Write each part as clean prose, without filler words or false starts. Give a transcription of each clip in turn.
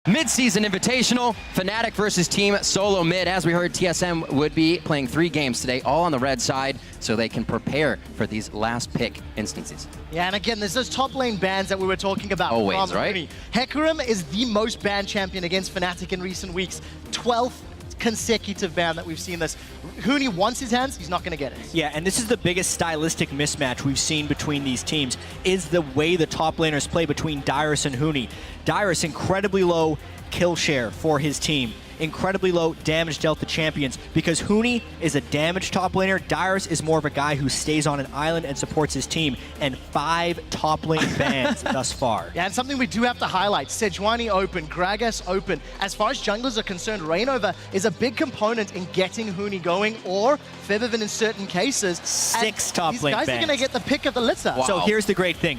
Mid-season Invitational, Fnatic versus Team Solo Mid. As we heard, TSM would be playing 3 games today, all on the red side, so they can prepare for these last pick instances. Yeah, and again, there's those top lane bans that we were talking about. Always, right? Hecarim is the most banned champion against Fnatic in recent weeks. 12th consecutive ban that we've seen this. Huni wants his hands, he's not going to get it. Yeah, and this is the biggest stylistic mismatch we've seen between these teams, is the way the top laners play between Dyrus and Huni. Dyrus, incredibly low kill share for his team. Incredibly low damage dealt to champions, because Huni is a damage top laner. Dyrus is more of a guy who stays on an island and supports his team, and 5 top lane bans thus far. Yeah, and something we do have to highlight, Sejuani open, Gragas open. As far as junglers are concerned, Rainover is a big component in getting Huni going, or Febiven in certain cases. 6 top lane bans. These guys are going to get the pick of the litter. Wow. So here's the great thing.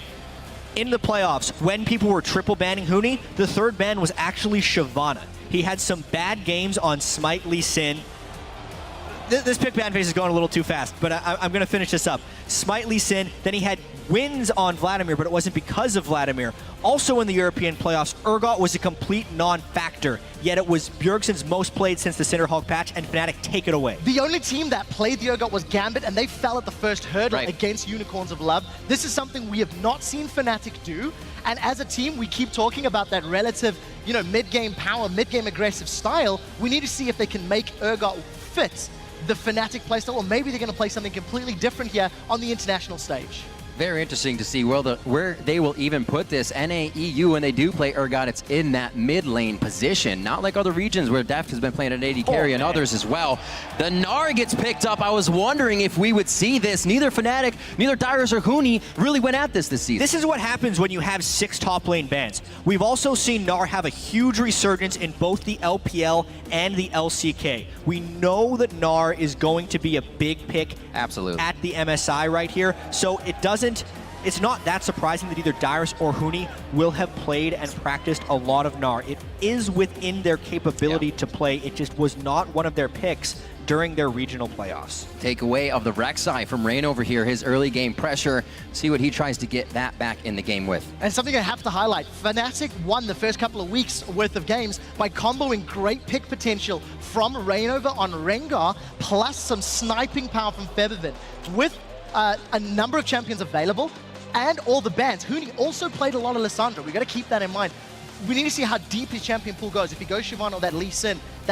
In the playoffs, when people were triple banning Huni, the 3rd ban was actually Shyvana. He had some bad games on Smite Lee Sin. This pick ban phase is going a little too fast, but I'm going to finish this up. Smite Lee Sin, then he had wins on Vladimir, but it wasn't because of Vladimir. Also in the European playoffs, Urgot was a complete non-factor, yet it was Bjergsen's most played since the Cinderhulk patch, and Fnatic take it away. The only team that played the Urgot was Gambit, and they fell at the first hurdle against Unicorns of Love. This is something we have not seen Fnatic do, and as a team, we keep talking about that relative, mid-game power, mid-game aggressive style. We need to see if they can make Urgot fit the Fnatic playstyle, or maybe they're going to play something completely different here on the international stage. Very interesting to see where they will even put this. NAEU, when they do play Urgot, it's in that mid lane position. Not like other regions where Deft has been playing an AD carry and others as well. The Gnar gets picked up. I was wondering if we would see this. Neither Fnatic, neither Dyrus or Huni really went at this season. This is what happens when you have 6 top lane bans. We've also seen Gnar have a huge resurgence in both the LPL and the LCK. We know that Gnar is going to be a big pick Absolutely. At the MSI right here, so it's not that surprising that either Dyrus or Huni will have played and practiced a lot of Gnar. It is within their capability to play. It just was not one of their picks during their regional playoffs. Takeaway of the Rek'Sai from Rain over here, his early game pressure. See what he tries to get that back in the game with. And something I have to highlight, Fnatic won the first couple of weeks worth of games by comboing great pick potential from Rainover on Rengar, plus some sniping power from Febiven. With a number of champions available and all the bans, Huni also played a lot of Lissandra. We've got to keep that in mind. We need to see how deep his champion pool goes. If he goes Shyvana or that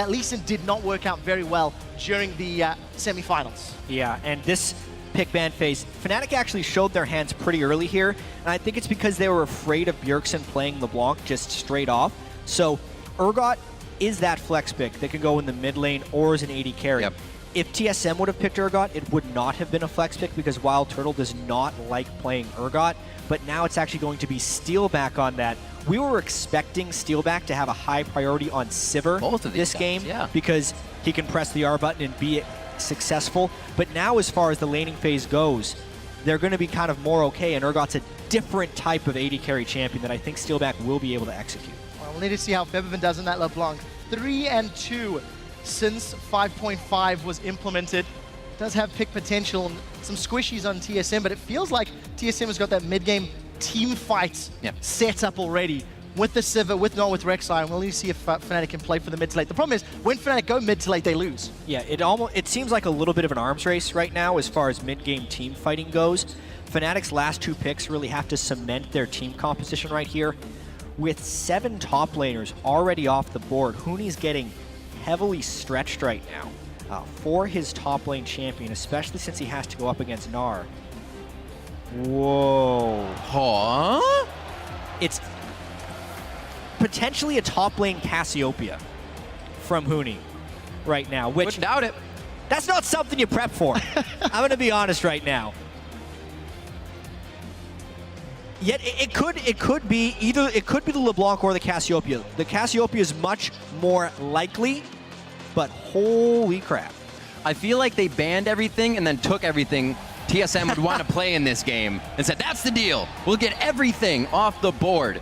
Lee Sin did not work out very well during the semifinals. Yeah, and this pick ban phase, Fnatic actually showed their hands pretty early here, and I think it's because they were afraid of Bjergsen playing LeBlanc just straight off. So Urgot is that flex pick that can go in the mid lane or as an AD carry. Yep. If TSM would have picked Urgot, it would not have been a flex pick because Wild Turtle does not like playing Urgot, but now it's actually going to be Steelback on that. We were expecting Steelback to have a high priority on Sivir this game because he can press the R button and be successful, but now as far as the laning phase goes, they're going to be kind of more okay, and Urgot's a different type of AD carry champion that I think Steelback will be able to execute. Well, we'll need to see how Febiven does in that LeBlanc. 3-2 since 5.5 was implemented. Does have pick potential and some squishies on TSM, but it feels like TSM has got that mid-game team fight set up already with the Sivir, with Gnar, with Rek'Sai, and we'll need to see if Fnatic can play for the mid to late. The problem is, when Fnatic go mid to late, they lose. Yeah, it seems like a little bit of an arms race right now as far as mid-game team fighting goes. Fnatic's last 2 picks really have to cement their team composition right here. With 7 top laners already off the board, Huni's getting heavily stretched right now for his top lane champion, especially since he has to go up against Gnar. Whoa. Huh? It's potentially a top lane Cassiopeia from Huni right now, which... Wouldn't doubt it. That's not something you prep for. I'm going to be honest right now. Yet it could be the LeBlanc or the Cassiopeia. The Cassiopeia is much more likely, but holy crap. I feel like they banned everything and then took everything TSM would want to play in this game and said, that's the deal. We'll get everything off the board.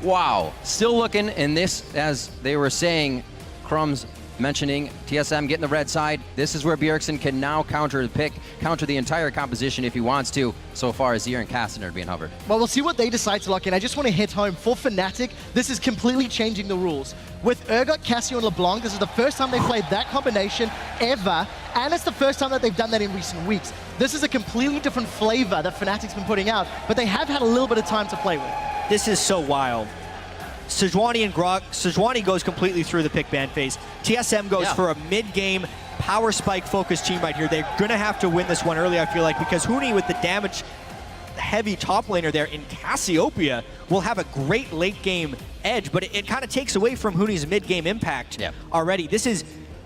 Wow. Still looking in this, as they were saying, Crumbs mentioning TSM getting the red side. This is where Bjergsen can now counter the entire composition if he wants to. So far, Azir and Castaner are being hovered. Well, we'll see what they decide to lock in. I just want to hit home for Fnatic. This is completely changing the rules. With Urgot, Cassio, and LeBlanc, this is the first time they've played that combination ever, and it's the first time that they've done that in recent weeks. This is a completely different flavor that Fnatic's been putting out, but they have had a little bit of time to play with. This is so wild. Sejuani and Grog. Sejuani goes completely through the pick ban phase. TSM goes for a mid-game power spike focused team right here. They're gonna have to win this one early, I feel like, because Huni with the damage heavy top laner there in Cassiopeia will have a great late game edge, but it kind of takes away from Huni's mid-game impact already.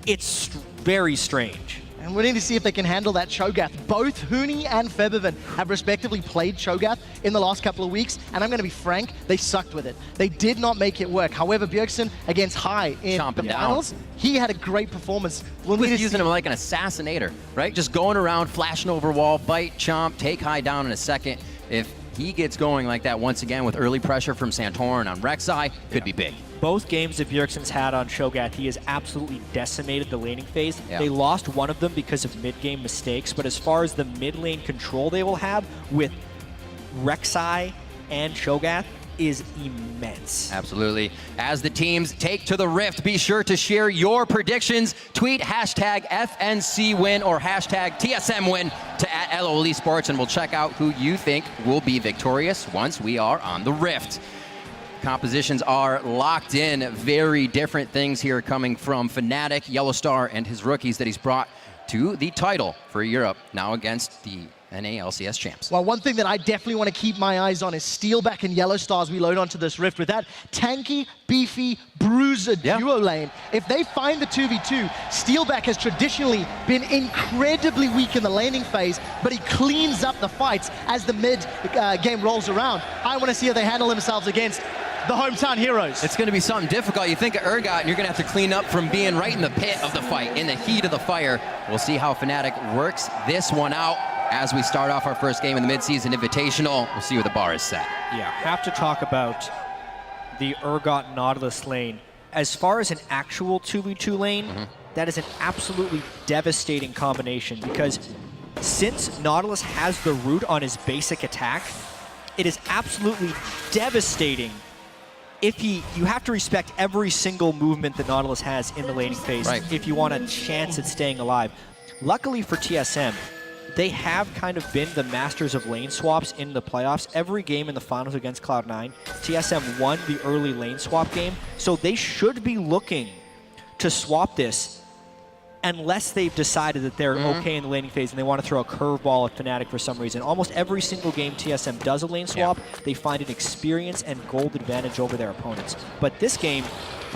It's very strange. And we need to see if they can handle that Cho'Gath. Both Huni and Febiven have respectively played Cho'Gath in the last couple of weeks, and I'm going to be frank, they sucked with it. They did not make it work. However, Bjergsen against Hai in the finals, he had a great performance. We'll be using him like an assassinator, right? Just going around, flashing over wall, bite, chomp, take Hai down in a second. If he gets going like that once again with early pressure from Santorin on Rek'Sai, could be big. Both games that Bjergsen's had on Cho'Gath, he has absolutely decimated the laning phase. They lost one of them because of mid-game mistakes, but as far as the mid-lane control they will have with Rek'Sai and Cho'Gath is immense. Absolutely. As the teams take to the Rift, be sure to share your predictions. Tweet hashtag FNC win or hashtag TSM win to @LOL Esports, and we'll check out who you think will be victorious once we are on the Rift. Compositions are locked in. Very different things here coming from Fnatic, Yellowstar, and his rookies that he's brought to the title for Europe, now against the NA LCS champs. Well, one thing that I definitely want to keep my eyes on is Steelback and Yellowstar as we load onto this Rift with that tanky, beefy, bruiser duo lane. If they find the 2v2, Steelback has traditionally been incredibly weak in the laning phase, but he cleans up the fights as the mid game rolls around. I want to see how they handle themselves against the hometown heroes. It's going to be something difficult. You think of Urgot, and you're going to have to clean up from being right in the pit of the fight, in the heat of the fire. We'll see how Fnatic works this one out as we start off our first game in the midseason Invitational. We'll see where the bar is set. Yeah, have to talk about the Urgot Nautilus lane. As far as an actual 2v2 lane, that is an absolutely devastating combination, because since Nautilus has the root on his basic attack, it is absolutely devastating. If you have to respect every single movement that Nautilus has in the laning phase if you want a chance at staying alive. Luckily for TSM, they have kind of been the masters of lane swaps in the playoffs. Every game in the finals against Cloud9, TSM won the early lane swap game, so they should be looking to swap this unless they've decided that they're okay in the laning phase and they want to throw a curveball at Fnatic for some reason. Almost every single game TSM does a lane swap, they find an experience and gold advantage over their opponents. But this game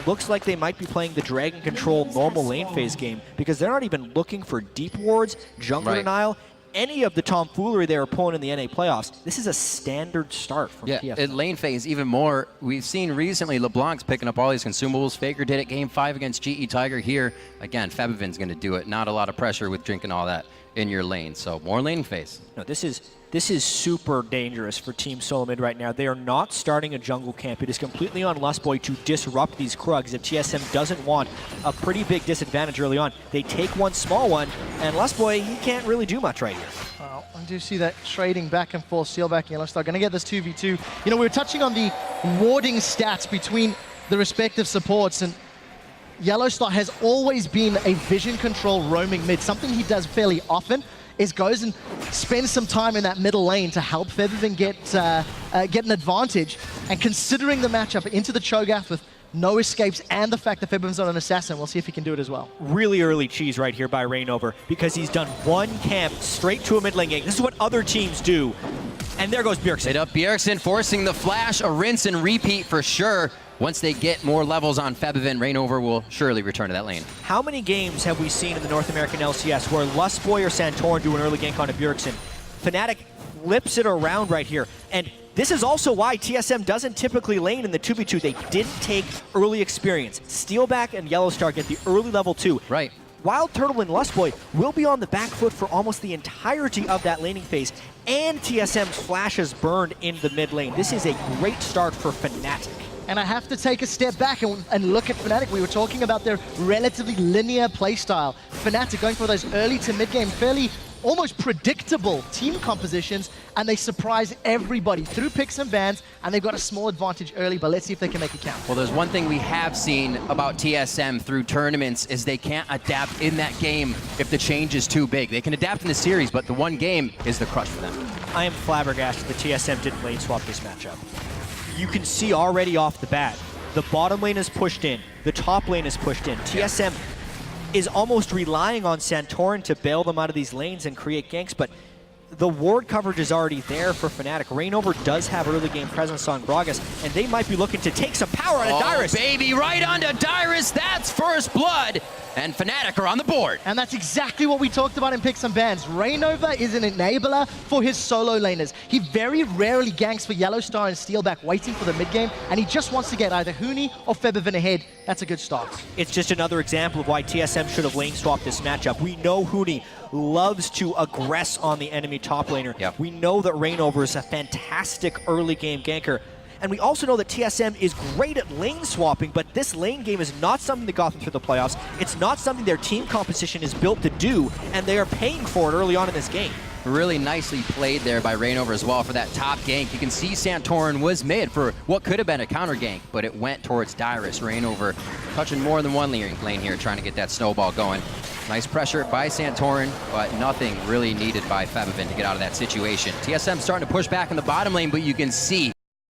looks like they might be playing the Dragon Control normal lane phase game, because they're not even looking for deep wards, jungler denial, any of the tomfoolery they were pulling in the NA playoffs. This is a standard start from TSM. In lane phase even more. We've seen recently LeBlanc's picking up all these consumables. Faker did it game 5 against GE Tiger here. Again, Febiven's going to do it. Not a lot of pressure with drinking all that in your lane. So more lane phase. No, this is super dangerous for Team Solo Mid right now. They are not starting a jungle camp. It is completely on Lustboy to disrupt these Krugs. If TSM doesn't want a pretty big disadvantage early on, they take one small one, and Lustboy, he can't really do much right here. Well, I do see that trading back and forth, Steelback and Yellowstar. Going to get this 2v2. You know, we were touching on the warding stats between the respective supports, and Yellowstar has always been a vision control roaming mid. Something he does fairly often is goes and spends some time in that middle lane to help Febiven get an advantage. And considering the matchup into the Cho'Gath with no escapes and the fact that Febiven's not an assassin, we'll see if he can do it as well. Really early cheese right here by Reignover, because he's done one camp straight to a mid lane gank. This is what other teams do. And there goes Bjergsen. Hit up Bjergsen, forcing the flash, a rinse and repeat for sure. Once they get more levels on Febiven, Reignover will surely return to that lane. How many games have we seen in the North American LCS where Lustboy or Santorin do an early gank on a Bjergsen? Fnatic flips it around right here. And this is also why TSM doesn't typically lane in the 2v2. They didn't take early experience. Steelback and Yellowstar get the early level 2. Right. Wild Turtle and Lustboy will be on the back foot for almost the entirety of that laning phase, and TSM's flashes burned in the mid lane. This is a great start for Fnatic. And I have to take a step back and look at Fnatic. We were talking about their relatively linear playstyle. Fnatic going for those early to mid-game, fairly almost predictable team compositions, and they surprise everybody through picks and bans, and they've got a small advantage early, but let's see if they can make it count. Well, there's one thing we have seen about TSM through tournaments is they can't adapt in that game if the change is too big. They can adapt in the series, but the one game is the crush for them. I am flabbergasted that TSM didn't lane swap this matchup. You can see already off the bat, the bottom lane is pushed in, the top lane is pushed in. TSM is almost relying on Santorin to bail them out of these lanes and create ganks, but the ward coverage is already there for Fnatic. Reignover does have early game presence on Gragas, and they might be looking to take some power out of Dyrus. Baby, right onto Dyrus, that's first blood, and Fnatic are on the board. And that's exactly what we talked about in picks and bans. Reignover is an enabler for his solo laners. He very rarely ganks for Yellowstar and Steelback waiting for the mid game, and he just wants to get either Huni or Febiven ahead. That's a good start. It's just another example of why TSM should have lane swapped this matchup. We know Huni loves to aggress on the enemy top laner. Yep. We know that Reignover is a fantastic early game ganker. And we also know that TSM is great at lane swapping, but this lane game is not something that got them through the playoffs. It's not something their team composition is built to do, and they are paying for it early on in this game. Really nicely played there by Reignover as well for that top gank. You can see Santorin was mid for what could have been a counter gank, but it went towards Dyrus. Reignover touching more than one lane here, trying to get that snowball going. Nice pressure by Santorin, but nothing really needed by Febiven to get out of that situation. TSM starting to push back in the bottom lane, but you can see